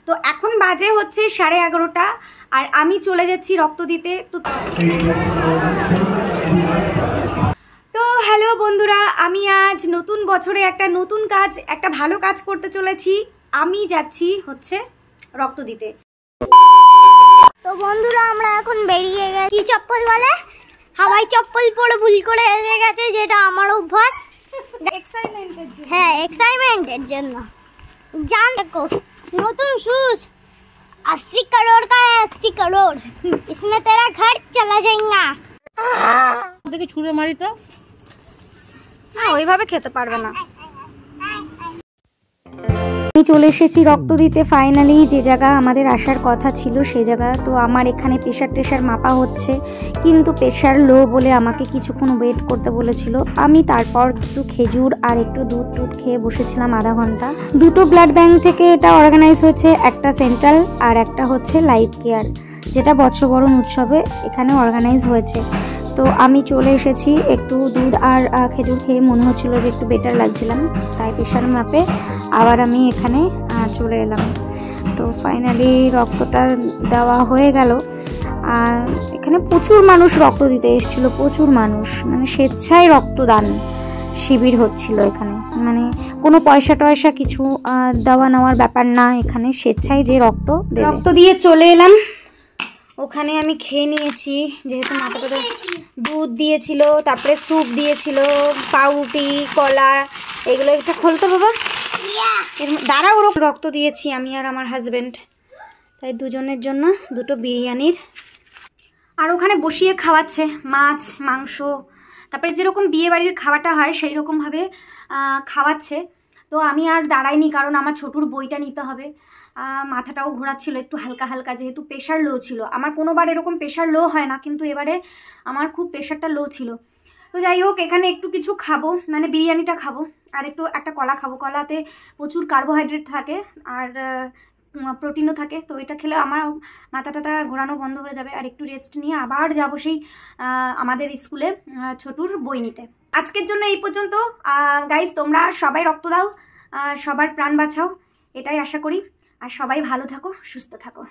তো এখন বাজে হচ্ছে 11:30 আর আমি চলে যাচ্ছি রক্ত দিতে। তো হ্যালো বন্ধুরা, আমি আজ নতুন বছরে একটা নতুন কাজ, একটা ভালো কাজ করতে চলেছি। আমি যাচ্ছি হচ্ছে রক্ত দিতে। তো বন্ধুরা আমরা এখন বেরিয়ে গেছি। কি চপ্পল বলে? হাওয়াই চপ্পল পরে ভুল করে এসে গেছে, যেটা আমার অভ্যাস। এক্সাইটমেন্টের জন্য। হ্যাঁ, এক্সাইটমেন্টের জন্য। जान देखो नतून शूज 80 करोड़ का है, 80 करोड़। इसमें तेरा घर चला जाएगा। দেখে ছুঁড়ে মারি তো না, ওইভাবে খেতে পারবে না। আমি চলে এসেছি রক্ত দিতে ফাইনালি, যে জায়গা আমাদের আসার কথা ছিল সেই জায়গা। তো আমার এখানে প্রেশার মাপা হচ্ছে, কিন্তু প্রেশার লো বলে আমাকে কিছুক্ষণ ওয়েট করতে বলেছিল। আমি তারপর একটু খেজুর আর একটু দুধ খেয়ে বসেছিলাম আধা ঘন্টা। দুটো ব্লাড ব্যাংক থেকে এটা অর্গানাইজ হয়েছে, একটা সেন্ট্রাল আর একটা হচ্ছে লাইফ কেয়ার, যেটা বর্ষবরণ উৎসবে এখানে অর্গানাইজ হয়েছে। তো আমি চলে এসেছি, একটু দুধ আর খেজুর খেয়ে মনে হচ্ছিলো যে একটু বেটার লাগছিলাম, তাই প্রেশার মাপে আবার আমি এখানে চলে এলাম। তো ফাইনালি রক্তটা দেওয়া হয়ে গেল। আর এখানে প্রচুর মানুষ রক্ত দিতে এসেছিলো, প্রচুর মানুষ, মানে স্বেচ্ছায় রক্তদান শিবির হচ্ছিল এখানে। মানে কোনো পয়সা টয়সা কিছু দেওয়া নেওয়ার ব্যাপার না, এখানে স্বেচ্ছায় যে রক্ত দিয়ে চলে এলাম। ওখানে আমি খেয়ে নিয়েছি, যেহেতু মাথাটা দুধ দিয়েছিল, তারপরে স্যুপ দিয়েছিল, পাউরুটি, কলা, এগুলো একটা খোলতো বাবা। দাঁড়া, ওরকম রক্ত দিয়েছি আমি আর আমার হাজব্যান্ড, তাই দুজনের জন্য দুটো বিরিয়ানির। আর ওখানে বসিয়ে খাওয়াচ্ছে মাছ, মাংস, তারপরে যেরকম বিয়ে বাড়ির খাওয়াটা হয় সেই রকমভাবে খাওয়াচ্ছে। তো আমি আর দাঁড়াইনি, কারণ আমার ছোটুর বইটা নিতে হবে। মাথাটাও ঘোরাচ্ছিল একটু হালকা হালকা, যেহেতু প্রেশার লো ছিল। আমার কোনোবার এরকম প্রেশার লো হয় না, কিন্তু এবারে আমার খুব প্রেশারটা লো ছিল। তো যাই হোক, এখানে একটু কিছু খাবো, মানে বিরিয়ানিটা খাবো আর একটা কলা খাবো। কলাতে প্রচুর কার্বোহাইড্রেট থাকে আর প্রোটিনও থাকে। তো এটা খেলে আমার মাথা টাথা ঘোরানো বন্ধ হয়ে যাবে। আর একটু রেস্ট নিয়ে আবার যাবো সেই আমাদের স্কুলে ছোটুর বই নিতে। আজকের জন্য এই পর্যন্ত। গাইজ, তোমরা সবাই রক্ত দাও, সবার প্রাণ বাঁচাও, এটাই আশা করি। আর সবাই ভালো থাকো, সুস্থ থাকো।